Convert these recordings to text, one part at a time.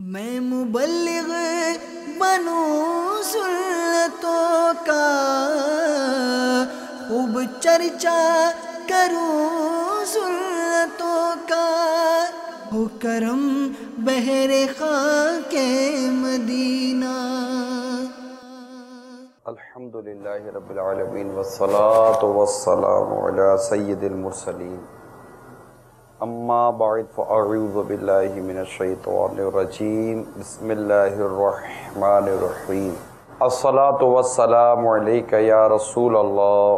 میں مبلغ بنوں سنتوں کا، خوب چرچا کروں سنتوں کا، ہو کرم بہر خاک مدینہ۔ الحمدللہ رب العالمین والصلاة والسلام علی سید المرسلین، اما بعد فاعوذ باللہ من الشیطان الرجیم، بسم اللہ الرحمن الرحیم۔ الصلاة والسلام علیک یا رسول اللہ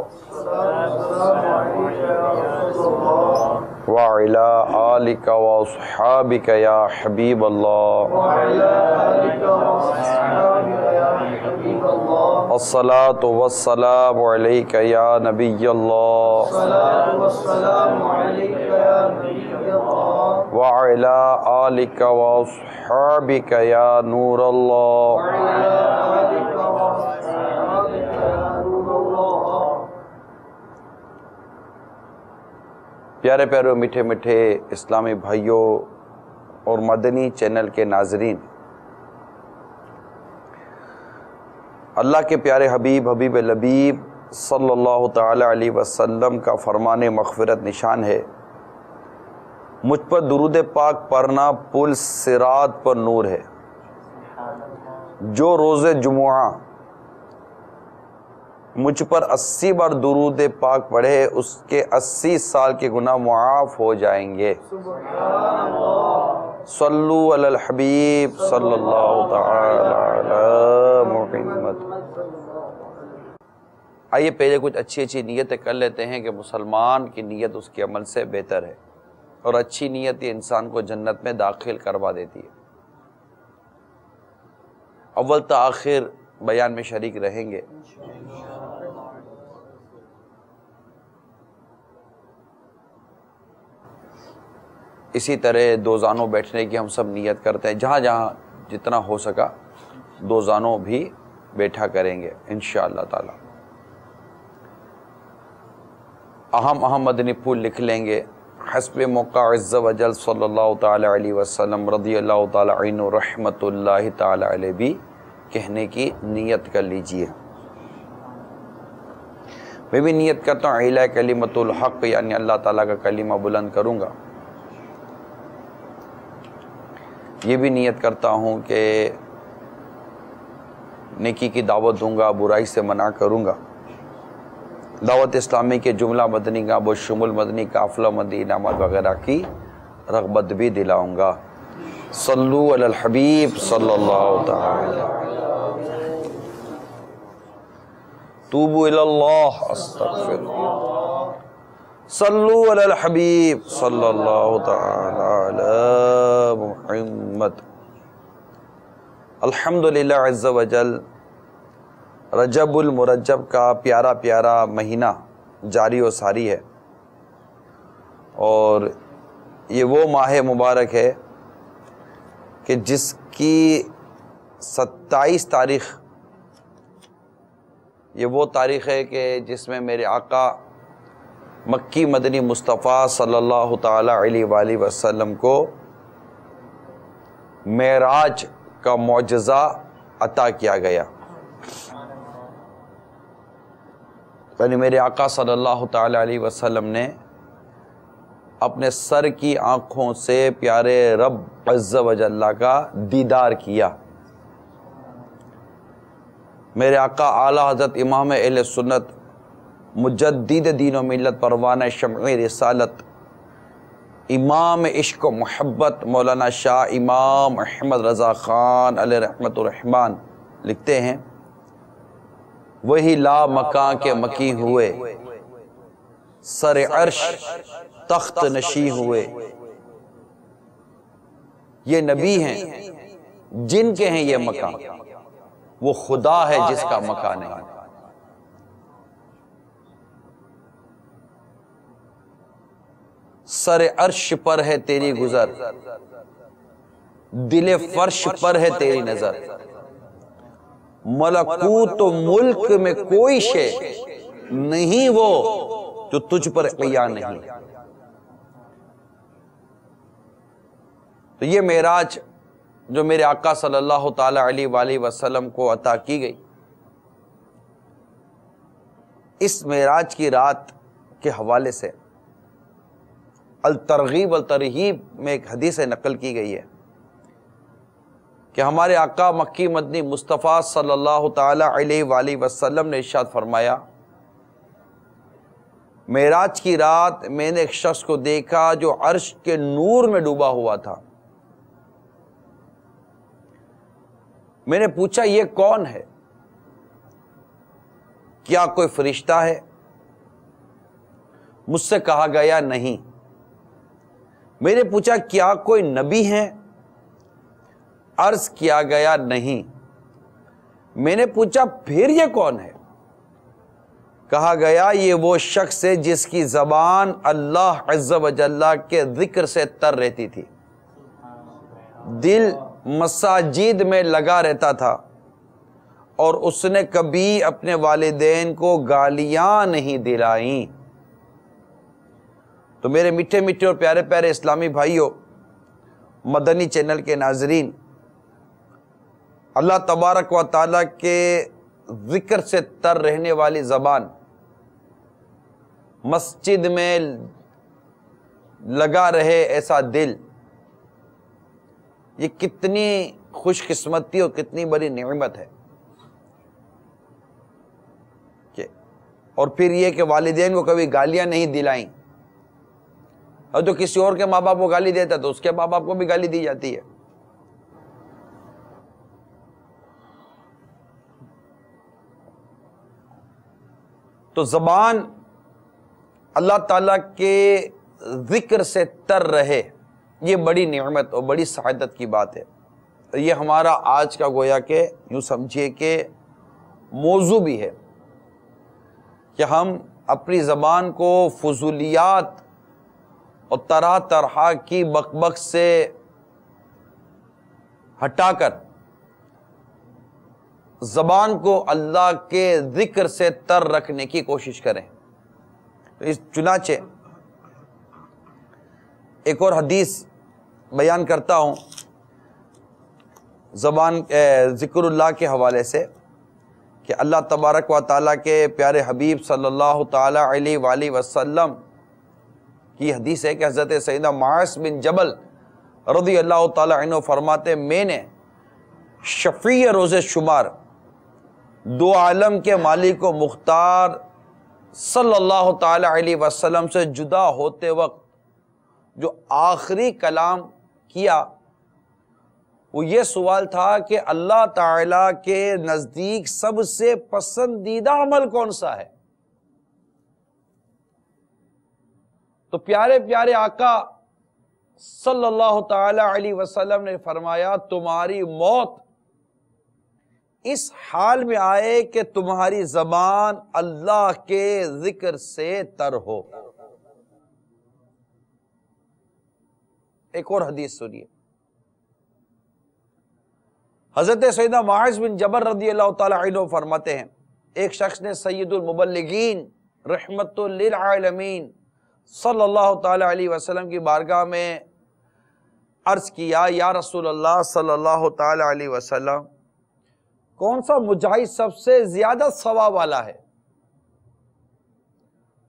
وعلی آلک واصحابک یا حبیب اللہ، الصلاة والسلام علیک یا نبی اللہ وعلی آلک واصحابک یا نور اللہ۔ پیارے پیارے میٹھے میٹھے اسلامی بھائیوں اور مدنی چینل کے ناظرین، اللہ کے پیارے حبیب حبیب لبیب صلی اللہ تعالی علیہ وسلم کا فرمان مغفرت نشان ہے، مجھ پر درود پاک پڑھنا پل صراط پر نور ہے۔ جو روز جمعہ مجھ پر 80 بار درود پاک پڑھے، اس کے 80 سال کے گناہ معاف ہو جائیں گے۔ صلو علی الحبیب صلی اللہ تعالی علی محمد۔ آئیے پہلے کچھ اچھی نیتیں کر لیتے ہیں کہ مسلمان کی نیت اس کے عمل سے بہتر ہے، اور اچھی نیت یہ انسان کو جنت میں داخل کروا دیتی ہے۔ اول تا آخر بیان میں شریک رہیں گے۔ اسی طرح دو زانوں بیٹھنے کی ہم سب نیت کرتے ہیں، جہاں جہاں جتنا ہو سکا دو زانوں بھی بیٹھا کریں گے انشاءاللہ تعالی۔ اہم مدنی پھول لکھ لیں گے، حسب موقع عز و جل صلی اللہ تعالی علیہ وسلم رضی اللہ تعالی عنہ رحمت اللہ تعالی علیہ بھی کہنے کی نیت کر لیجئے۔ میں بھی نیت کرتا ہوں اعلیٰ کلمت الحق، یعنی اللہ تعالیٰ کا کلمہ بلند کروں گا۔ یہ بھی نیت کرتا ہوں کہ نیکی کی دعوت دوں گا، برائی سے منع کروں گا، دعوت اسلامی کے جملہ مدنی کا بشمول مدنی قافلہ مدنی انعامات وغیرہ کی رغبت بھی دلاؤں گا۔ صلو علی الحبیب صلی اللہ تعالی، توبوا الی اللہ استغفر اللہ، صلو علی الحبیب صلی اللہ تعالی علی محمد۔ الحمدللہ عز و جل رجب المرجب کا پیارا پیارا مہینہ جاری و ساری ہے، اور یہ وہ ماہ مبارک ہے کہ جس کی 27 تاریخ یہ وہ تاریخ ہے کہ جس میں میرے آقا مکی مدنی مصطفیٰ صلی اللہ تعالی علیہ وآلہ وسلم کو معراج کا معجزہ عطا کیا گیا۔ یعنی میرے آقا صلی اللہ تعالی علیہ وسلم نے اپنے سر کی آنکھوں سے پیارے رب عز و جل کا دیدار کیا۔ میرے آقا اعلیٰ حضرت امام اہل سنت مجدد دین و ملت پروانہ شمع رسالت امام عشق و محبت مولانا شاہ امام احمد رضا خان علیہ رحمت الرحمن لکھتے ہیں، وہی لا مکان کے مکی ہوئے، سر عرش تخت نشی ہوئے۔ یہ نبی ہیں جن کے ہیں یہ مکان، وہ خدا ہے جس کا مکان نہیں۔ سر عرش پر ہے تیری گزر، دل فرش پر ہے تیری نظر، ملکوت و ملک میں کوئی شے نہیں وہ جو تجھ پر عیاں نہیں۔ تو یہ معراج جو میرے آقا صلی اللہ تعالی علیہ وآلہ وسلم کو عطا کی گئی، اس معراج کی رات کے حوالے سے الترغیب والترہیب میں ایک حدیث نقل کی گئی ہے کہ ہمارے آقا مکی مدنی مصطفیٰ صلی اللہ تعالی علیہ وآلہ وسلم نے ارشاد فرمایا، معراج کی رات میں نے ایک شخص کو دیکھا جو عرش کے نور میں ڈوبا ہوا تھا۔ میں نے پوچھا یہ کون ہے؟ کیا کوئی فرشتہ ہے؟ مجھ سے کہا گیا نہیں۔ میں نے پوچھا کیا کوئی نبی ہے؟ عرض کیا گیا نہیں۔ میں نے پوچھا پھر یہ کون ہے؟ کہا گیا یہ وہ شخص ہے جس کی زبان اللہ عز و جل کے ذکر سے تر رہتی تھی، دل مساجد میں لگا رہتا تھا، اور اس نے کبھی اپنے والدین کو گالیاں نہیں دلائیں۔ تو میرے میٹھے میٹھے اور پیارے پیارے اسلامی بھائیوں، مدنی چینل کے ناظرین، اللہ تبارک و تعالیٰ کے ذکر سے تر رہنے والی زبان، مسجد میں لگا رہے ایسا دل، یہ کتنی خوش قسمتی اور کتنی بڑی نعمت ہے۔ اور پھر یہ کہ والدین کو کبھی گالیاں نہیں دلائیں، اور جو کسی اور کے ماں باپ کو گالی دیتا ہے تو اس کے ماں باپ کو بھی گالی دی جاتی ہے۔ تو زبان اللہ تعالیٰ کے ذکر سے تر رہے، یہ بڑی نعمت اور بڑی سعادت کی بات ہے۔ یہ ہمارا آج کا گویا کہ یوں سمجھیے کہ موضوع بھی ہے کہ ہم اپنی زبان کو فضولیات اور طرح طرح کی بک بک سے ہٹا کر زبان کو اللہ کے ذکر سے تر رکھنے کی کوشش کریں۔ اس چنانچہ ایک اور حدیث بیان کرتا ہوں زبان ذکر اللہ کے حوالے سے کہ اللہ تبارک و تعالیٰ کے پیارے حبیب صلی اللہ تعالی علیہ وآلہ وسلم کی حدیث ہے کہ حضرت سیدنا معاذ بن جبل رضی اللہ تعالی عنہ فرماتے، میں نے شفیع روز شمار دو عالم کے مالک و مختار صلی اللہ تعالی علیہ وسلم سے جدا ہوتے وقت جو آخری کلام کیا وہ یہ سوال تھا کہ اللہ تعالیٰ کے نزدیک سب سے پسندیدہ عمل کون سا ہے؟ تو پیارے پیارے آقا صلی اللہ تعالی علیہ وسلم نے فرمایا، تمہاری موت اس حال میں آئے کہ تمہاری زبان اللہ کے ذکر سے تر ہو۔ ایک اور حدیث سنیے، حضرت سیدنا معاذ بن جبل رضی اللہ تعالی عنہ فرماتے ہیں، ایک شخص نے سید المبلغین رحمت للعالمین صلی اللہ تعالی علیہ وسلم کی بارگاہ میں عرض کیا، یا رسول اللہ صلی اللہ تعالی علیہ وسلم، کون سا مجاہد سب سے زیادہ ثواب والا ہے؟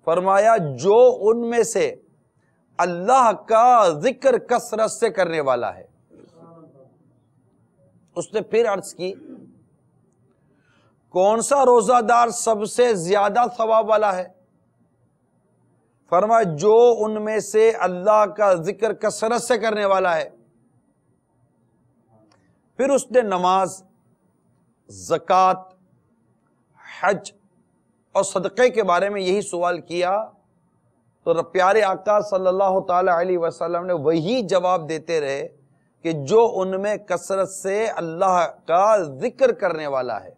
فرمایا، جو ان میں سے اللہ کا ذکر کثرت سے کرنے والا ہے۔ اس نے پھر عرض کی، کون سا روزہ دار سب سے زیادہ ثواب والا ہے؟ فرمایا، جو ان میں سے اللہ کا ذکر کثرت سے کرنے والا ہے۔ پھر اس نے نماز، زکوٰۃ، حج اور صدقے کے بارے میں یہی سوال کیا، تو پیارے آقا صلی اللہ تعالی علیہ وسلم نے وہی جواب دیتے رہے کہ جو ان میں کثرت سے اللہ کا ذکر کرنے والا ہے۔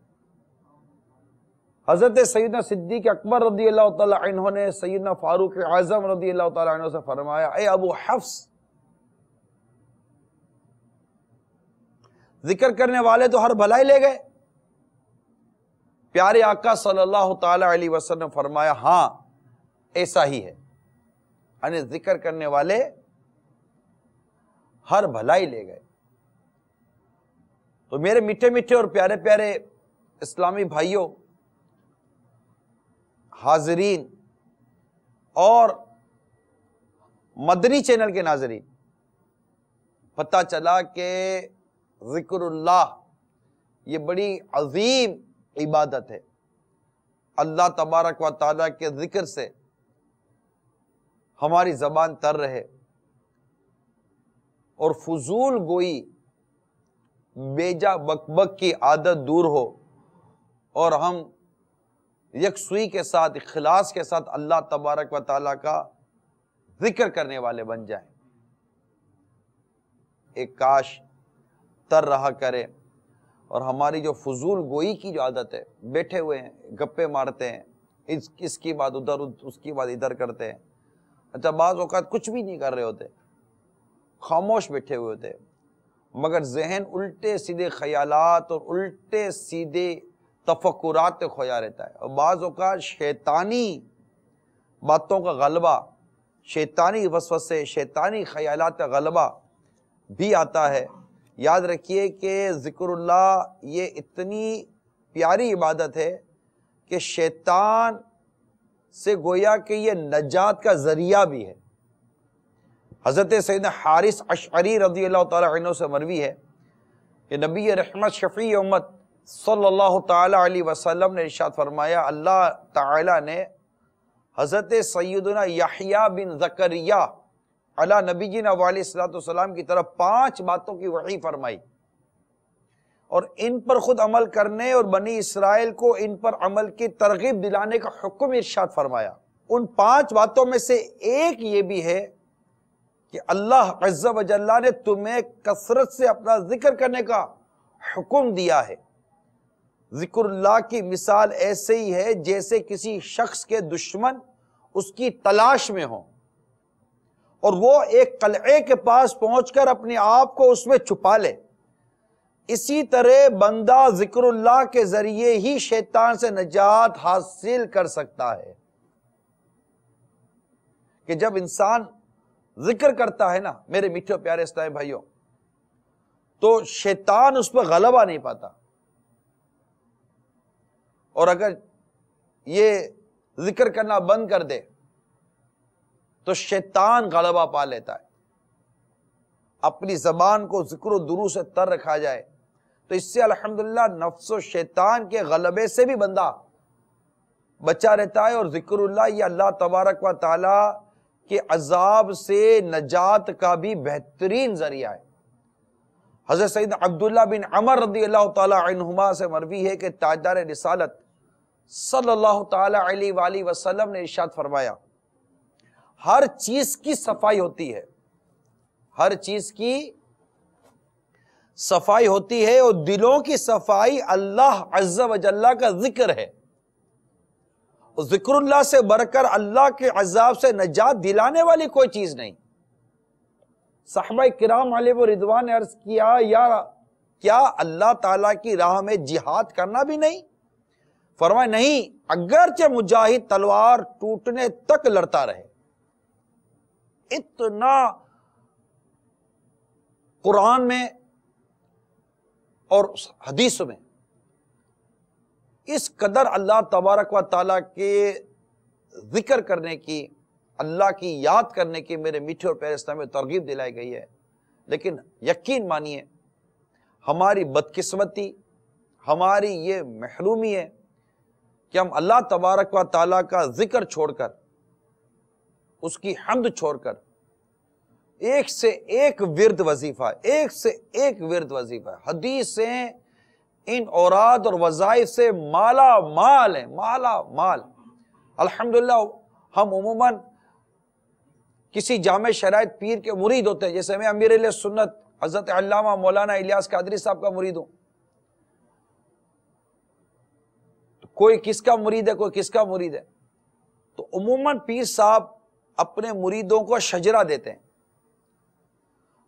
حضرت سیدنا صدیق اکبر رضی اللہ تعالی عنہ نے سیدنا فاروق اعظم رضی اللہ تعالی عنہ سے فرمایا، اے ابو حفص، ذکر کرنے والے تو ہر بھلائی لے گئے۔ پیارے آقا صلی اللہ تعالی علیہ وسلم نے فرمایا، ہاں ایسا ہی ہے، یعنی ذکر کرنے والے ہر بھلائی لے گئے۔ تو میرے میٹھے میٹھے اور پیارے پیارے اسلامی بھائیوں، حاضرین اور مدنی چینل کے ناظرین، پتہ چلا کہ ذکر اللہ یہ بڑی عظیم عبادت ہے۔ اللہ تبارک و تعالیٰ کے ذکر سے ہماری زبان تر رہے اور فضول گوئی، بیجا بک بک کی عادت دور ہو، اور ہم یکسوئی کے ساتھ، اخلاص کے ساتھ اللہ تبارک و تعالیٰ کا ذکر کرنے والے بن جائیں۔ ایک کاش تر رہا کرے، اور ہماری جو فضول گوئی کی جو عادت ہے، بیٹھے ہوئے ہیں گپے مارتے ہیں، اس کی بات ادھر، اس کی بات ادھر کرتے ہیں، اچھا بعض اوقات کچھ بھی نہیں کر رہے ہوتے، خاموش بیٹھے ہوئے ہوتے، مگر ذہن الٹے سیدھے خیالات اور الٹے سیدھے تفکرات پہ کھویا رہتا ہے، اور بعض اوقات شیطانی باتوں کا غلبہ، شیطانی وسوسے، شیطانی خیالات کا غلبہ بھی آتا ہے۔ یاد رکھیے کہ ذکر اللہ یہ اتنی پیاری عبادت ہے کہ شیطان سے گویا کہ یہ نجات کا ذریعہ بھی ہے۔ حضرت سیدنا حارث اشعری رضی اللہ تعالیٰ عنہ سے مروی ہے کہ نبی رحمت شفیع امت صلی اللہ تعالیٰ علیہ وسلم نے ارشاد فرمایا، اللہ تعالیٰ نے حضرت سیدنا یحییٰ بن زکریا علی نبینا علیہ الصلوۃ والسلام کی طرف 5 باتوں کی وحی فرمائی، اور ان پر خود عمل کرنے اور بنی اسرائیل کو ان پر عمل کی ترغیب دلانے کا حکم ارشاد فرمایا۔ ان 5 باتوں میں سے ایک یہ بھی ہے کہ اللہ عز و جل نے تمہیں کثرت سے اپنا ذکر کرنے کا حکم دیا ہے۔ ذکر اللہ کی مثال ایسے ہی ہے جیسے کسی شخص کے دشمن اس کی تلاش میں ہوں اور وہ ایک قلعے کے پاس پہنچ کر اپنے آپ کو اس میں چھپا لے، اسی طرح بندہ ذکر اللہ کے ذریعے ہی شیطان سے نجات حاصل کر سکتا ہے۔ کہ جب انسان ذکر کرتا ہے نا میرے میٹھے پیارے اسلامی بھائیوں، تو شیطان اس پہ غلبہ نہیں پاتا، اور اگر یہ ذکر کرنا بند کر دے تو شیطان غلبہ پا لیتا ہے۔ اپنی زبان کو ذکر و درود سے تر رکھا جائے تو اس سے الحمدللہ نفس و شیطان کے غلبے سے بھی بندہ بچا رہتا ہے، اور ذکر اللہ یہ اللہ تبارک و تعالی کے عذاب سے نجات کا بھی بہترین ذریعہ ہے۔ حضرت سیدنا عبداللہ بن عمر رضی اللہ تعالی عنہما سے مروی ہے کہ تاجدار رسالت صلی اللہ تعالی علیہ وآلہ وسلم نے ارشاد فرمایا، ہر چیز کی صفائی ہوتی ہے، ہر چیز کی صفائی ہوتی ہے، اور دلوں کی صفائی اللہ عز و جل کا ذکر ہے، اور ذکر اللہ سے بڑھ کر اللہ کے عذاب سے نجات دلانے والی کوئی چیز نہیں۔ صحابہ کرام علیہ رضوان نے عرض کیا، یا کیا اللہ تعالیٰ کی راہ میں جہاد کرنا بھی نہیں؟ فرمایا نہیں، اگرچہ مجاہد تلوار ٹوٹنے تک لڑتا رہے۔ اتنا قرآن میں اور حدیث میں اس قدر اللہ تبارک و تعالیٰ کے ذکر کرنے کی، اللہ کی یاد کرنے کی میرے میٹھے اور پیارے اسلام میں ترغیب دلائی گئی ہے، لیکن یقین مانیے ہماری بدقسمتی، ہماری یہ محرومی ہے کہ ہم اللہ تبارک و تعالیٰ کا ذکر چھوڑ کر، اس کی حمد چھوڑ کر ایک سے ایک ورد وظیفہ، ایک سے ایک ورد وظیفہ، حدیثیں ان اوراد اور وظائف سے مالا مال ہیں، مالا مال۔ الحمدللہ ہم عموماً کسی جامع شرائط پیر کے مرید ہوتے ہیں، جیسے میں امیر علیہ سنت حضرت علامہ مولانا الیاس قادری صاحب کا مرید ہوں، کوئی کس کا مرید ہے، کوئی کس کا مرید ہے، تو عموماً پیر صاحب اپنے مریدوں کو شجرہ دیتے ہیں،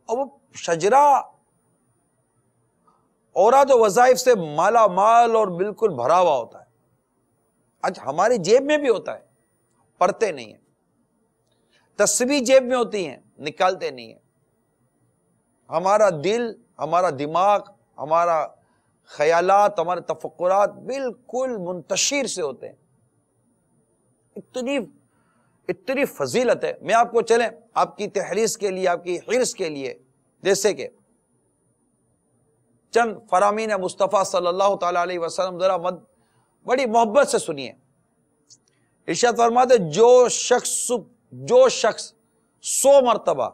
اور وہ شجرہ اوراد و وظائف سے مالا مال اور بالکل بھرا ہوا ہوتا ہے۔ آج ہماری جیب میں بھی ہوتا ہے، پڑھتے نہیں ہیں، تسبیح جیب میں ہوتی ہیں، نکالتے نہیں ہیں۔ ہمارا دل، ہمارا دماغ، ہمارا خیالات، ہمارے تفکرات بالکل منتشر سے ہوتے ہیں. اتنی فضیلت ہے. میں آپ کو چلیں آپ کی تحریص کے لیے، آپ کی حرص کے لیے، جیسے کہ چند فرامین مصطفیٰ صلی اللہ تعالی علیہ وسلم ذرا بڑی محبت سے سنیے. ارشاد فرماتے جو شخص 100 مرتبہ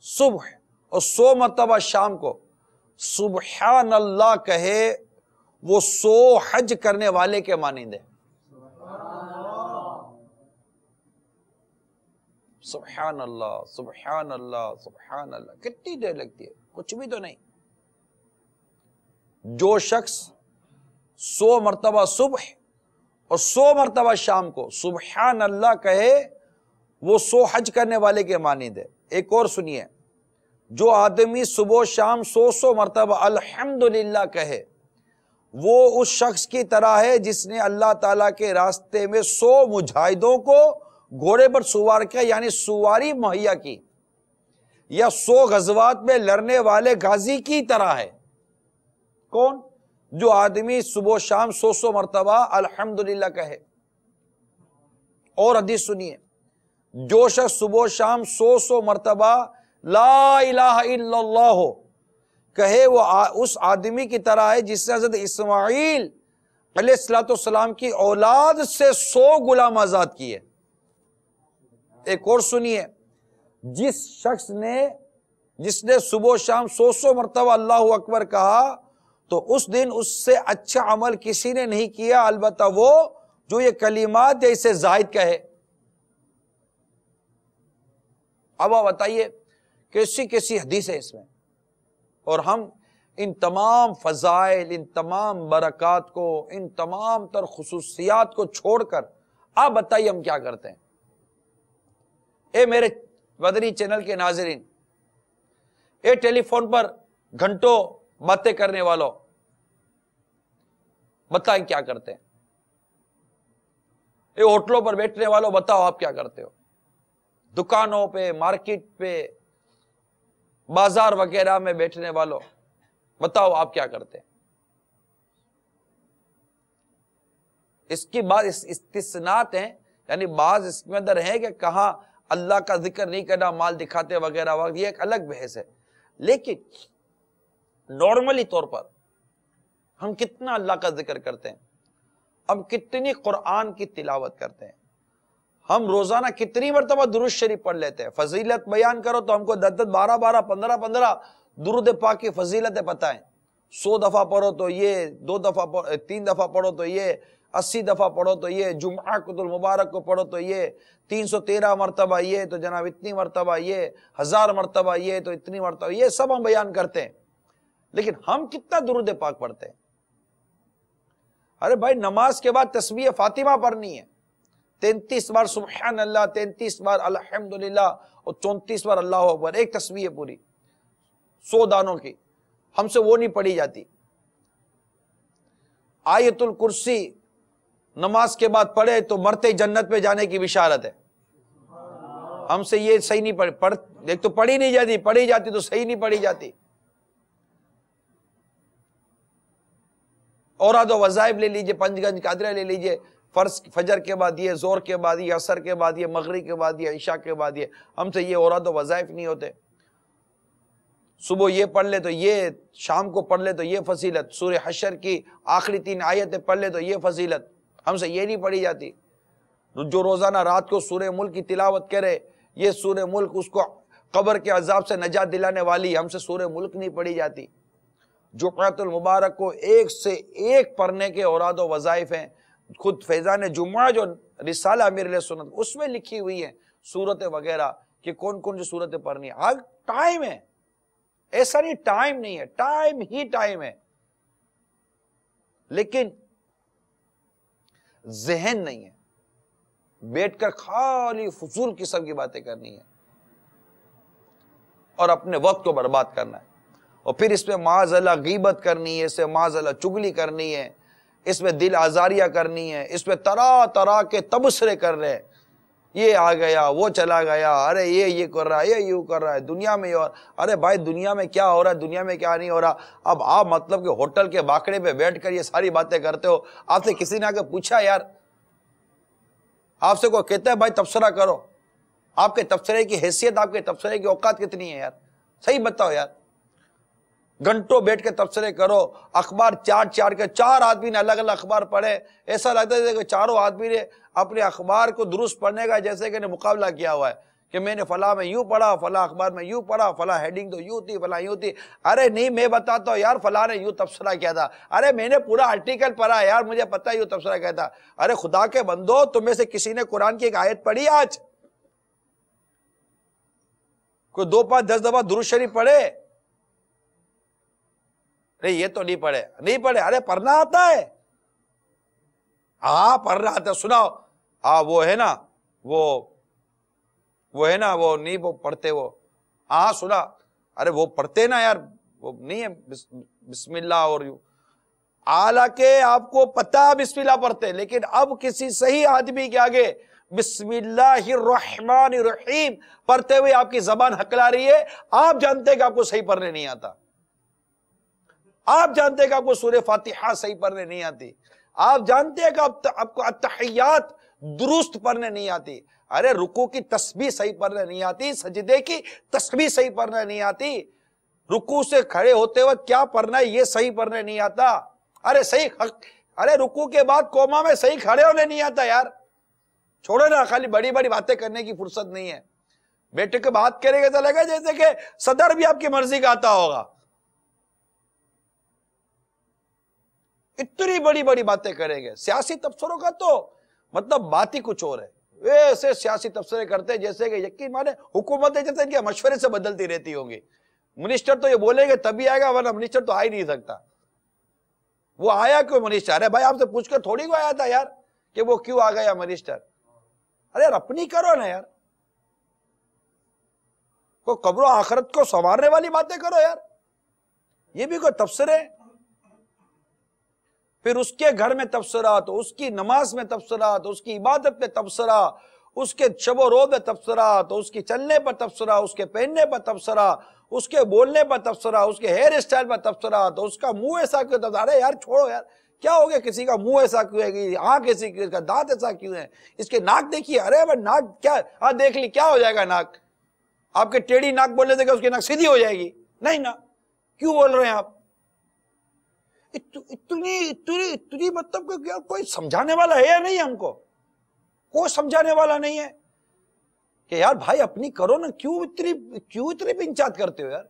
صبح اور 100 مرتبہ شام کو سبحان اللہ کہے وہ 100 حج کرنے والے کے مانند ہے. سبحان اللہ سبحان اللہ سبحان اللہ. کتنی دیر لگتی ہے؟ کچھ بھی تو نہیں. جو شخص 100 مرتبہ صبح اور 100 مرتبہ شام کو سبحان اللہ کہے وہ 100 حج کرنے والے کے مانند ہے. ایک اور سنیے، جو آدمی صبح و شام 100 مرتبہ الحمدللہ کہے وہ اس شخص کی طرح ہے جس نے اللہ تعالیٰ کے راستے میں 100 مجاہدوں کو گھوڑے پر سوار کیا، یعنی سواری مہیا کی، یا 100 غزوات میں لڑنے والے غازی کی طرح ہے. کون؟ جو آدمی صبح و شام 100 مرتبہ الحمدللہ کہے. اور حدیث سنیے، جو شخص صبح و شام 100 مرتبہ لا الہ الا اللہ کہے وہ اس آدمی کی طرح ہے جس نے حضرت اسماعیل علیہ السلام کی اولاد سے 100 غلام آزاد کیے. ایک اور سنیے، جس نے صبح و شام 100 مرتبہ اللہ اکبر کہا تو اس دن اس سے اچھا عمل کسی نے نہیں کیا، البتہ وہ جو یہ کلمات ہے اسے زائد کہے. اب آپ بتائیے کیسی حدیث ہے اس میں، اور ہم ان تمام فضائل، ان تمام برکات کو، ان تمام تر خصوصیات کو چھوڑ کر آپ بتائیے ہم کیا کرتے ہیں؟ اے میرے مدنی چینل کے ناظرین، اے ٹیلی فون پر گھنٹوں باتیں کرنے والوں، بتائیں کیا کرتے ہیں؟ اے ہوٹلوں پر بیٹھنے والوں، بتاؤ آپ کیا کرتے ہو؟ دکانوں پہ، مارکیٹ پہ، بازار وغیرہ میں بیٹھنے والوں، بتاؤ آپ کیا کرتے ہیں؟ اس کی بعض استثناءات ہیں، یعنی بعض اس کے اندر ہے کہ کہاں اللہ کا ذکر نہیں کرنا، مال دکھاتے وغیرہ وغیرہ، یہ ایک الگ بحث ہے. لیکن نارملی طور پر ہم کتنا اللہ کا ذکر کرتے ہیں، ہم کتنی قرآن کی تلاوت کرتے ہیں، ہم روزانہ کتنی مرتبہ درود شریف پڑھ لیتے ہیں. فضیلت بیان کرو تو ہم کو 10 12 12 15 15 درود پاک کی فضیلتیں پتہ ہیں. 100 دفعہ پڑھو تو یہ، 2 دفعہ 3 دفعہ پڑھو تو یہ، 80 دفعہ پڑھو تو یہ، جمعہ المبارک کو پڑھو تو یہ، 313 مرتبہ یہ تو جناب اتنی مرتبہ یہ، 1000 مرتبہ یہ تو اتنی مرتبہ یہ، سب ہم بیان کرتے ہیں. لیکن ہم کتنا درود پاک پڑھتے ہیں؟ ارے بھائی، نماز کے بعد تسبیح فاطمہ پڑھنی ہے، 33 بار سبحان اللہ، 33 بار الحمدللہ اور 34 بار اللہ اکبر، ایک تسبیح پوری 100 دانوں کی. ہم سے وہ نہیں پڑھی جاتی. آیت الکرسی نماز کے بعد پڑھے تو مرتے جنت پہ جانے کی بشارت ہے. ہم سے یہ صحیح نہیں ایک تو پڑھی نہیں جاتی، پڑھی جاتی تو صحیح نہیں پڑھی جاتی. اوراد و وظائف لے لیجئے، 5 گنج قادریہ لے لیجئے، فرض فجر کے بعد یہ، زور کے بعد یہ، عصر کے بعد یہ، مغرب کے بعد یہ، عشاء کے بعد یہ. ہم سے یہ اوراد و وظائف نہیں ہوتے. صبح یہ پڑھ لے تو یہ، شام کو پڑھ لے تو یہ فضیلت، سورہ حشر کی آخری 3 آیتیں پڑھ لے تو یہ فضیلت. ہم سے یہ نہیں پڑھی جاتی. جو روزانہ رات کو سورہ ملک کی تلاوت کرے، یہ سورہ ملک اس کو قبر کے عذاب سے نجات دلانے والی، ہم سے سورہ ملک نہیں پڑھی جاتی. جمعۃ المبارک کو ایک سے ایک پڑھنے کے اوراد و وظائف ہیں. خود فیضان جمعہ جو رسالہ امیر علیہ سنت اس میں لکھی ہوئی ہیں سورتیں وغیرہ کہ کون کون سی سورتیں پڑھنی ہیں. آج ٹائم ہے، ایسا نہیں ٹائم نہیں ہے، ٹائم ہی ٹائم ہے، لیکن ذہن نہیں ہے. بیٹھ کر خالی فضول قسم کی باتیں کرنی ہے اور اپنے وقت کو برباد کرنا ہے. اور پھر اس میں معاذ اللہ غیبت کرنی ہے، اس میں معاذ اللہ چگلی کرنی ہے، اس میں دل آزاریاں کرنی ہے، اس میں طرح طرح کے تبصرے کر رہے ہیں. یہ آ گیا، وہ چلا گیا، ارے یہ کر رہا ہے، یہ یوں کر رہا ہے دنیا میں، اور ارے بھائی دنیا میں کیا ہو رہا ہے، دنیا میں کیا نہیں ہو رہا۔ اب آپ مطلب کہ ہوٹل کے باکڑے پہ بیٹھ کر یہ ساری باتیں کرتے ہو، آپ سے کسی نے آ کے پوچھا یار، آپ سے کوئی کہتا ہے بھائی تبصرہ کرو، آپ کے تبصرے کی حیثیت، آپ کے تبصرے کی اوقات کتنی ہے یار؟ صحیح بتاؤ یار۔ گھنٹوں بیٹھ کے تبصرے کرو، اخبار چار کے 4 آدمی نے الگ الگ اخبار پڑھے، ایسا لگتا ہے کہ چاروں آدمی نے اپنے اخبار کو درست پڑھنے کا جیسے کہ مقابلہ کیا ہوا ہے کہ میں نے فلاں میں یوں پڑھا، فلاں اخبار میں یوں پڑھا، فلاں ہیڈنگ تو یوں تھی، فلاں یوں تھی۔ ارے نہیں، میں بتاتا ہوں یار، فلاں نے یوں تبصرہ کیا تھا، ارے میں نے پورا آرٹیکل پڑھا یار، مجھے پتہ یوں تبصرہ کیا تھا۔ ارے خدا کے بندو، تم میں سے کسی نے قرآن کی ایک آیت پڑھی آج؟ کوئی 2 5 10 دفعہ درود شریف پڑھے؟ نہیں یہ تو نہیں پڑھے، ارے پڑھنا آتا ہے، ہاں پڑھنا آتا ہے، سناؤ۔ ہاں وہ ہے نا، وہ ہے نا، وہ نہیں وہ پڑھتے، وہ ہاں سنا، ارے وہ پڑھتے نا یار، وہ نہیں ہے بسم اللہ اور یوں، حالانکہ آپ کو پتہ بسم اللہ پڑھتے، لیکن اب کسی صحیح آدمی کے آگے بسم اللہ الرحمن الرحیم پڑھتے ہوئے آپ کی زبان ہکلا رہی ہے، آپ جانتے کہ آپ کو صحیح پڑھنے نہیں آتا، آپ جانتے کہ آپ کو سورہ فاتحہ صحیح پڑھنے نہیں آتی، آپ جانتے ہیں کہ آپ کو التحیات درست پڑھنے نہیں آتی، ارے رکوع کی تسبیح صحیح پڑھنے نہیں آتی، سجدے کی تسبیح صحیح پڑھنے نہیں آتی، رکوع سے کھڑے ہوتے وقت کیا پڑھنا ہے یہ صحیح پڑھنے نہیں آتا، ارے رکوع کے بعد قوما میں صحیح کھڑے ہونے نہیں آتا یار، چھوڑو نا، خالی بڑی بڑی باتیں کرنے کی فرصت نہیں ہے، بیٹے کے بات کرے گا تو لگا جیسے کہ صدر بھی آپ کی مرضی کا آتا ہوگا، اتنی بڑی بڑی باتیں کریں گے۔ سیاسی تبصروں کا تو مطلب بات ہی کچھ اور ہے، ایسے سیاسی تبصرے کرتے جیسے کہ یقین مانے حکومتیں جیسے ان کے مشورے سے بدلتی رہتی ہوں گی، منسٹر تو یہ بولیں گے تبھی آئے گا، ورنہ منسٹر تو آ ہی نہیں سکتا، وہ آیا کیوں منسٹر؟ ارے بھائی آپ سے پوچھ کر تھوڑی کو آیا تھا یار کہ وہ کیوں آ گیا منسٹر، ارے یار اپنی کرو نا یار، کوئی قبر و آخرت کو سنوارنے والی باتیں کرو یار، یہ بھی کوئی تبصرے؟ پھر اس کے گھر میں تبصرہ، تو اس کی نماز میں تبصرہ، تو اس کی عبادت میں تبصرہ، اس کے شب و روز میں تبصرہ، تو اس کی چلنے پر تبصرہ، اس کے پہننے پر تبصرہ، اس کے بولنے پر تبصرہ، اس کے ہیئر اسٹائل پر تبصرہ، تو اس کا منہ ایسا کیوں تبصرہ، ارے یار چھوڑو یار، کیا ہو گیا کسی کا منہ ایسا کیوں ہے، آنکھ ایسی کیوں ہے، اس کا دانت ایسا کیوں ہے، اس کے ناک دیکھیے، ارے بھائی ناک کیا، ہاں دیکھ لی کیا ہو جائے گا ناک، آپ کے ٹیڑھی ناک بولنے سے کہ اس کی ناک سیدھی ہو جائے گی؟ نہیں نا، کیوں بول رہے ہیں آپ؟ اتنی مطلب کہ کوئی سمجھانے والا ہے یا نہیں؟ ہم کو کوئی سمجھانے والا نہیں ہے کہ یار بھائی اپنی کرو نا، کیوں اتنی پنچات کرتے ہو یار؟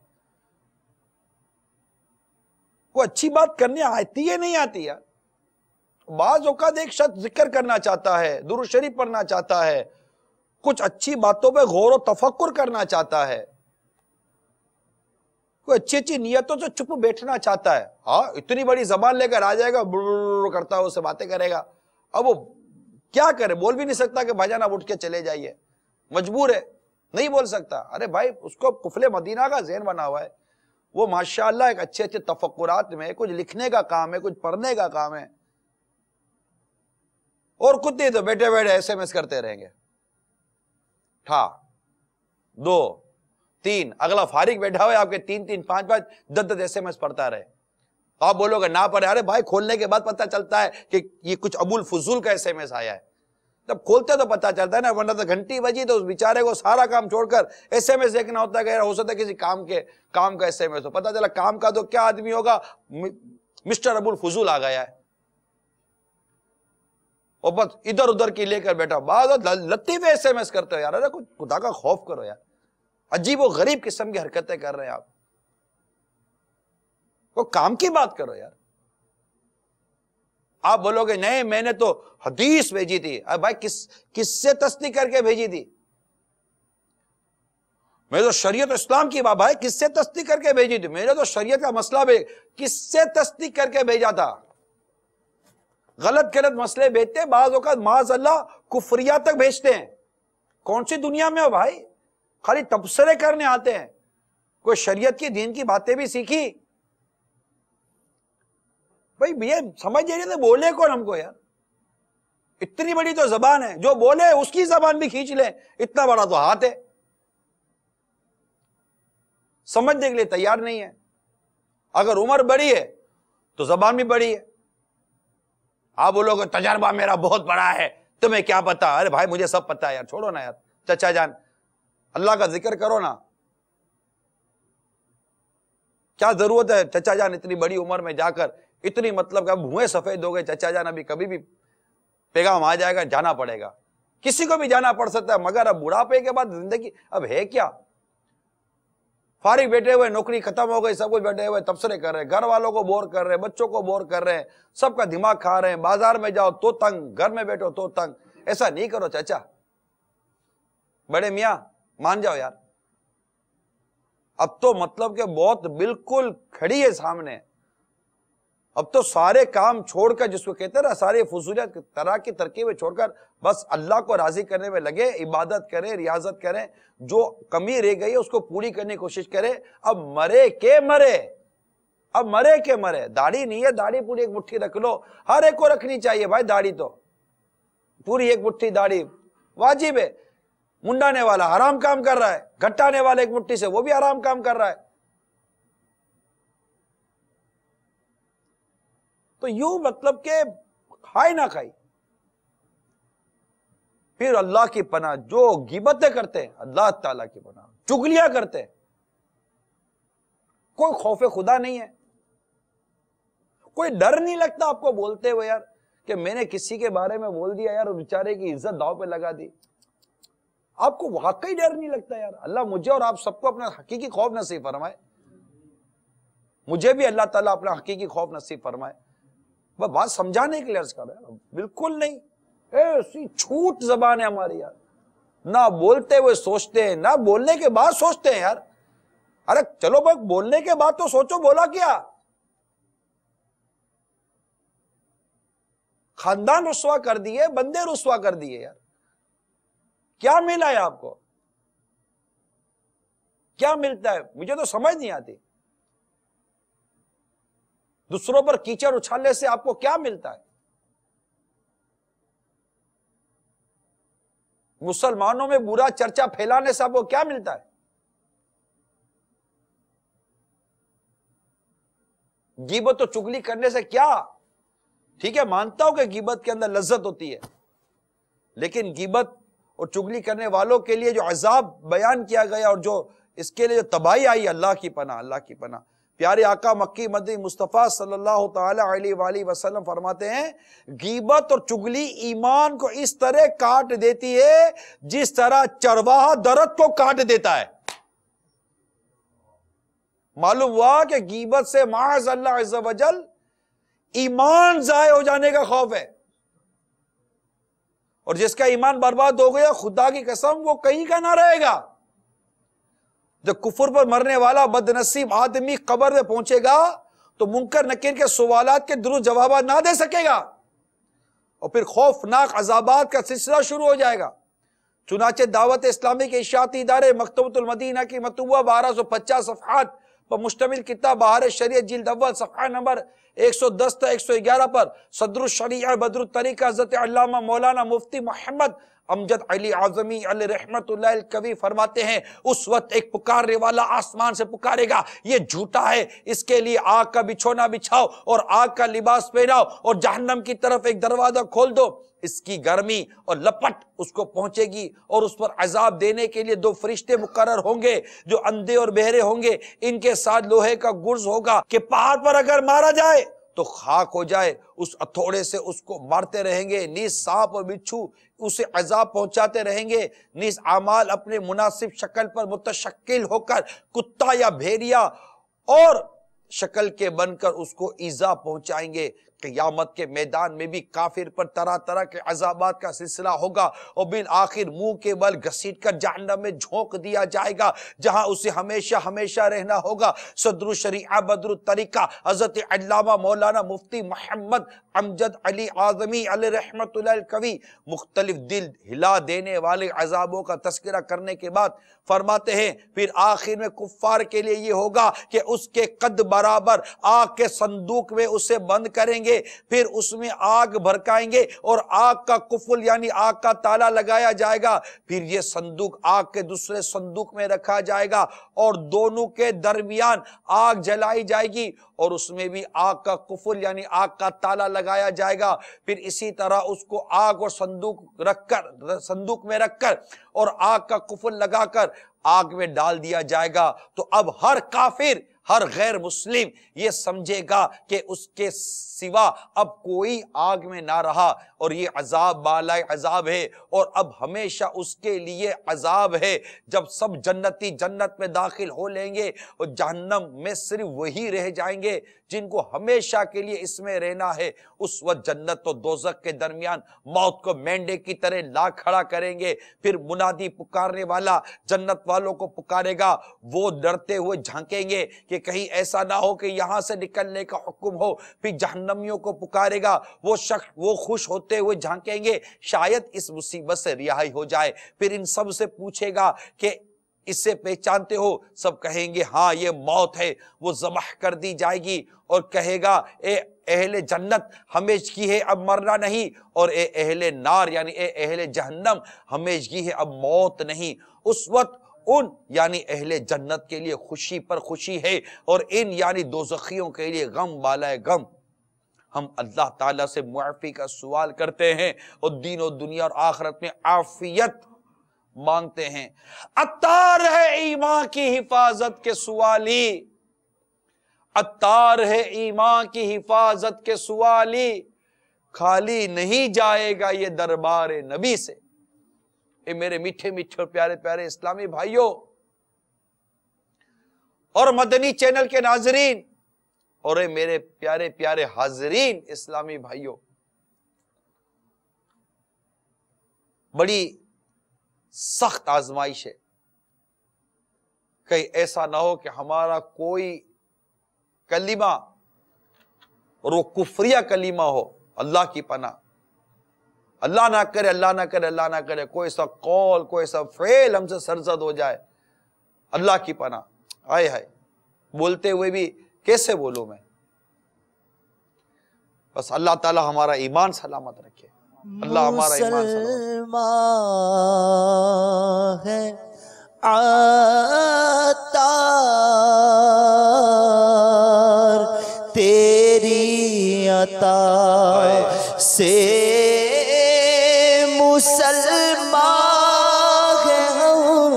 کوئی اچھی بات کرنے آتی ہے نہیں آتی یار؟ بعض اوقات ایک شخص ذکر کرنا چاہتا ہے، درود شریف پڑھنا چاہتا ہے، کچھ اچھی باتوں پہ غور و تفکر کرنا چاہتا ہے، کوئی اچھی نیتوں سے چپ بیٹھنا چاہتا ہے، ہاں اتنی بڑی زبان لے کر آ جائے گا، بڑھ کرتا ہے، اس سے باتیں کرے گا، اب وہ کیا کرے؟ بول بھی نہیں سکتا کہ بھائی جان آپ اٹھ کے چلے جائیے، مجبور ہے، نہیں بول سکتا۔ ارے بھائی اس کو قفل مدینہ کا ذہن بنا ہوا ہے، وہ ماشاءاللہ ایک اچھے تفکرات میں کچھ لکھنے کا کام ہے، کچھ پڑھنے کا کام ہے، اور کچھ نہیں تو بیٹھے بیٹھے ایس ایم ایس کرتے رہیں گے، 2 3، اگلا فارغ بیٹھا ہوا ہے آپ کے 3 3 5 5 10 10 ایس ایم ایس پڑھتا رہے، آپ بولو گے نہ پڑھے، ارے بھائی کھولنے کے بعد پتہ چلتا ہے کہ یہ کچھ ابو الفضول کا ایس ایم ایس آیا ہے، جب کھولتے تو پتہ چلتا ہے نا، ورنہ تو گھنٹی بجی تو اس بیچارے کو سارا کام چھوڑ کر ایس ایم ایس دیکھنا ہوتا ہے کہ ہو سکتا ہے کسی کام کا ایس ایم ایس ہو، پتہ چلا کام کا تو کیا آدمی ہوگا، مسٹر ابو الفضول آ گیا ہے، اور بس ادھر ادھر کی لے کر بیٹھا، بعض لطیفے ایس ایم ایس کرتے ہو یار، ارے کچھ خدا کا خوف کرو یار، عجیب و غریب قسم کی حرکتیں کر رہے ہیں آپ، وہ کام کی بات کرو یار۔ آپ بولو گے نہیں میں نے تو حدیث بھیجی تھی، ارے بھائی کس سے تصدیق کر کے بھیجی تھی؟ میں تو شریعت اسلام کی بات، بھائی کس سے تصدیق کر کے بھیجی تھی؟ میں نے تو شریعت کا مسئلہ کس سے تصدیق کر کے بھیجا تھا؟ غلط مسئلے بھیجتے بعض اوقات معاذ اللہ کفریہ تک بھیجتے ہیں، کون سی دنیا میں ہو بھائی؟ خالی تبصرے کرنے آتے ہیں، کوئی شریعت کی دین کی باتیں بھی سیکھی؟ بھائی یہ سمجھ جائیے تو بولے کون ہم کو یار؟ اتنی بڑی تو زبان ہے، جو بولے اس کی زبان بھی کھینچ لے، اتنا بڑا تو ہاتھ ہے، سمجھنے کے لیے تیار نہیں ہے۔ اگر عمر بڑی ہے تو زبان بھی بڑی ہے۔ آپ بولو کہ تجربہ میرا بہت بڑا ہے، تمہیں کیا پتا؟ ارے بھائی مجھے سب پتا ہے یار، چھوڑو نا یار، چچا جان اللہ کا ذکر کرو نا، کیا ضرورت ہے چچا جان اتنی بڑی عمر میں جا کر اتنی مطلب کہ بھوئیں سفید ہو گئے، چچا جان ابھی کبھی بھی پیغام آ جائے گا، جانا پڑے گا، کسی کو بھی جانا پڑ سکتا ہے، مگر اب بڑھاپے کے بعد زندگی اب ہے کیا؟ فارغ بیٹھے ہوئے، نوکری ختم ہو گئی، سب کچھ بیٹھے ہوئے تبصرے کر رہے ہیں، گھر والوں کو بور کر رہے ہیں، بچوں کو بور کر رہے ہیں، سب کا دماغ کھا رہے ہیں، بازار میں جاؤ تو تنگ، گھر میں بیٹھو تو تنگ۔ ایسا نہیں کرو چچا، بڑے میاں مان جاؤ یار، اب تو مطلب کہ بہت بالکل کھڑی ہے سامنے، اب تو سارے کام چھوڑ کر، جس کو کہتے ہیں نا سارے فضولیات طرح کی ترکیبیں چھوڑ کر بس اللہ کو راضی کرنے میں لگے، عبادت کریں، ریاضت کریں، جو کمی رہ گئی ہے اس کو پوری کرنے کی کوشش کریں۔ اب مرے کے مرے، اب مرے کے مرے، داڑھی نہیں ہے، داڑھی پوری ایک مٹھی رکھ لو، ہر ایک کو رکھنی چاہیے بھائی، داڑھی تو پوری ایک مٹھی داڑھی واجب ہے۔ منڈانے والا حرام کام کر رہا ہے، گھٹانے والا ایک مٹھی سے وہ بھی حرام کام کر رہا ہے۔ تو یوں مطلب کہ کھائے نہ کھائی، پھر اللہ کی پناہ جو غیبتیں کرتے ہیں، اللہ تعالیٰ کی پناہ، چغلیاں کرتے ہیں، کوئی خوف خدا نہیں ہے، کوئی ڈر نہیں لگتا آپ کو بولتے ہوئے یار کہ میں نے کسی کے بارے میں بول دیا یار اور بیچارے کی عزت داؤ پہ لگا دی، آپ کو واقعی ڈر نہیں لگتا یار؟ اللہ مجھے اور آپ سب کو اپنا حقیقی خوف نصیب فرمائے، مجھے بھی اللہ تعالیٰ اپنا حقیقی خوف نصیب فرمائے۔ بات سمجھانے کے لیے عرض کر رہا ہے، بالکل نہیں، ایسی چھوٹ زبان ہے ہماری یار، نہ بولتے ہوئے سوچتے ہیں، نہ بولنے کے بعد سوچتے ہیں یار۔ ارے چلو بھائی بولنے کے بعد تو سوچو بولا کیا، خاندان رسوا کر دیے، بندے رسوا کر دیے یار، کیا ملا ہے آپ کو؟ کیا ملتا ہے؟ مجھے تو سمجھ نہیں آتی، دوسروں پر کیچڑ اچھالنے سے آپ کو کیا ملتا ہے؟ مسلمانوں میں برا چرچا پھیلانے سے آپ کو کیا ملتا ہے؟ غیبت و چغلی کرنے سے کیا؟ ٹھیک ہے مانتا ہوں کہ غیبت کے اندر لذت ہوتی ہے، لیکن غیبت اور چغلی کرنے والوں کے لیے جو عذاب بیان کیا گیا اور جو اس کے لیے جو تباہی آئی، اللہ کی پناہ، اللہ کی پناہ۔ پیارے آقا مکی مدنی مصطفیٰ صلی اللہ تعالی علیہ وآلہ وسلم فرماتے ہیں غیبت اور چغلی ایمان کو اس طرح کاٹ دیتی ہے جس طرح چرواہا درخت کو کاٹ دیتا ہے۔ معلوم ہوا کہ غیبت سے معاذ اللہ عز و جل ایمان ضائع ہو جانے کا خوف ہے، اور جس کا ایمان برباد ہو گیا خدا کی قسم وہ کہیں کا نہ رہے گا۔ جب کفر پر مرنے والا بد نصیب آدمی قبر میں پہنچے گا تو منکر نکیر کے سوالات کے درست جوابات نہ دے سکے گا، اور پھر خوفناک عذابات کا سلسلہ شروع ہو جائے گا۔ چنانچہ دعوت اسلامی کے اشاعتی ادارے مکتبۃ المدینہ کی مطبوعہ 1250 صفحات پر مشتمل کتاب بہار شریعت جلد اول صفحہ نمبر 110 تا 111 پر صدر الشریعہ بدر الطریقہ حضرت علامہ مولانا مفتی محمد امجد علی اعظمی علیہ رحمت اللہ الکوی فرماتے ہیں اس وقت ایک پکارنے والا آسمان سے پکارے گا، یہ جھوٹا ہے، اس کے لیے آگ کا بچھونا بچھاؤ اور آگ کا لباس پہناؤ اور جہنم کی طرف ایک دروازہ کھول دو، اس کی گرمی اور لپٹ اس کو پہنچے گی اور اس پر عذاب دینے کے لیے 2 فرشتے مقرر ہوں گے جو اندھے اور بہرے ہوں گے، ان کے ساتھ لوہے کا گرز ہوگا کہ پہاڑ پر اگر مارا جائے تو خاک ہو جائے، اس ہتھوڑے سے اس کو مارتے رہیں گے، نیز سانپ اور بچھو اسے عذاب پہنچاتے رہیں گے، نیز اعمال اپنے مناسب شکل پر متشکل ہو کر کتا یا بھیڑیا اور شکل کے بن کر اس کو ایذا پہنچائیں گے۔ قیامت کے میدان میں بھی کافر پر طرح طرح کے عذابات کا سلسلہ ہوگا اور بالآخر منہ کے بل گھسیٹ کر جہنم میں جھونک دیا جائے گا جہاں اسے ہمیشہ ہمیشہ رہنا ہوگا۔ صدر الشریعہ بدر الطریقہ حضرت علامہ مولانا مفتی محمد امجد علی اعظمی علیہ رحمت اللہ الکوی مختلف دل ہلا دینے والے عذابوں کا تذکرہ کرنے کے بعد فرماتے ہیں پھر آخر میں کفار کے لیے یہ ہوگا کہ اس کے قد برابر آگ کے صندوق میں اسے بند کریں گے گے، پھر اس میں آگ بھڑکائیں گے اور آگ کا قفل یعنی آگ کا تالا لگایا جائے گا، پھر یہ صندوق آگ کے دوسرے صندوق میں رکھا جائے گا اور دونوں کے درمیان آگ جلائی جائے گی اور اس میں بھی آگ کا قفل یعنی آگ کا تالا لگایا جائے گا، پھر اسی طرح اس کو آگ اور صندوق میں رکھ کر اور آگ کا قفل لگا کر آگ میں ڈال دیا جائے گا۔ تو اب ہر کافر، ہر غیر مسلم یہ سمجھے گا کہ اس کے سوا اب کوئی آگ میں نہ رہا اور یہ عذاب بالائے عذاب ہے اور اب ہمیشہ اس کے لیے عذاب ہے۔ جب سب جنتی جنت میں داخل ہو لیں گے اور جہنم میں صرف وہی رہ جائیں گے جن کو ہمیشہ کے لیے اس میں رہنا ہے، اس وقت جنت و دوزخ کے درمیان موت کو مینڈے کی طرح لا کھڑا کریں گے، پھر منادی پکارنے والا جنت والوں کو پکارے گا، وہ ڈرتے ہوئے جھانکیں گے کہ کہیں ایسا نہ ہو کہ یہاں سے نکلنے کا حکم ہو، پھر جہنمیوں کو پکارے گا، وہ شخص وہ خوش ہوتے ہوئے جھانکیں گے شاید اس مصیبت سے رہائی ہو جائے، پھر ان سب سے پوچھے گا کہ اس سے پہچانتے ہو؟ سب کہیں گے ہاں یہ موت ہے، وہ ذبح کر دی جائے گی اور کہے گا اے اہل جنت ہمیشگی ہے اب مرنا نہیں، اور اے اہل نار یعنی اے اہل جہنم ہمیشگی ہے اب موت نہیں۔ اس وقت ان یعنی اہل جنت کے لیے خوشی پر خوشی ہے اور ان یعنی دوزخیوں کے لیے غم بالائے غم۔ ہم اللہ تعالیٰ سے معافی کا سوال کرتے ہیں اور دین و دنیا اور آخرت میں عافیت مانگتے ہیں۔ عطار ہے ایمان کی حفاظت کے سوالی، عطار ہے ایمان کی حفاظت کے سوالی، خالی نہیں جائے گا یہ دربار نبی سے۔ اے میرے میٹھے میٹھے اور پیارے پیارے اسلامی بھائیوں اور مدنی چینل کے ناظرین اور اے میرے پیارے پیارے حاضرین اسلامی بھائیوں، بڑی سخت آزمائش ہے۔ کہیں ایسا نہ ہو کہ ہمارا کوئی کلمہ اور وہ کفریہ کلمہ ہو، اللہ کی پناہ، اللہ نہ کرے اللہ نہ کرے اللہ نہ کرے، کوئی سا قول کوئی سا فعل ہم سے سرزد ہو جائے، اللہ کی پناہ۔ آئے ہائے، بولتے ہوئے بھی کیسے بولوں میں؟ بس اللہ تعالی ہمارا ایمان سلامت رکھے، اللہ ہمارا ایمان سلامت ہے عطار تیری عطا سے مسلمان ہیں ہم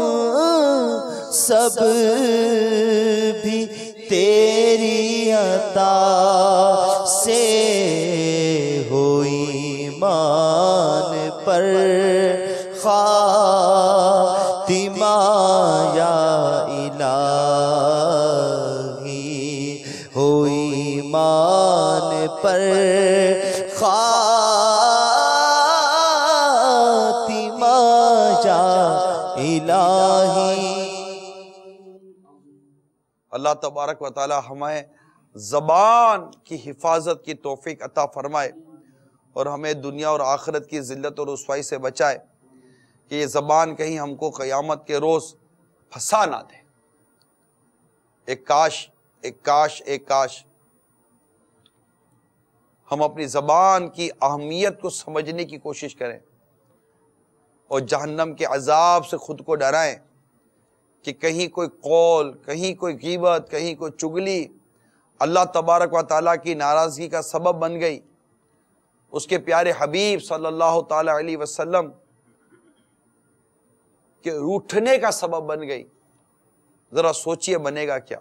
سب بھی تیری عطا سے ہو ایمان پر خاتمہ یا الہی، ہو ایمان پر خاتمہ یا الہی۔ اللہ تبارک و تعالی ہمیں زبان کی حفاظت کی توفیق عطا فرمائے اور ہمیں دنیا اور آخرت کی ذلت اور رسوائی سے بچائے کہ یہ زبان کہیں ہم کو قیامت کے روز پھنسا نہ دے۔ ایک کاش ہم اپنی زبان کی اہمیت کو سمجھنے کی کوشش کریں اور جہنم کے عذاب سے خود کو ڈرائیں کہ کہیں کوئی قول، کہیں کوئی غیبت، کہیں کوئی چگلی اللہ تبارک و تعالیٰ کی ناراضگی کا سبب بن گئی، اس کے پیارے حبیب صلی اللہ تعالی علیہ وسلم کے روٹھنے کا سبب بن گئی۔ ذرا سوچئے بنے گا کیا؟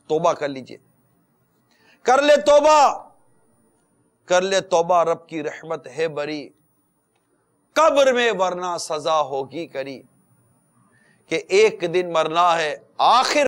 توبہ کر لیجئے، کر لے توبہ، رب کی رحمت ہے بری، قبر میں ورنہ سزا ہوگی کری، کہ ایک دن مرنا ہے آخر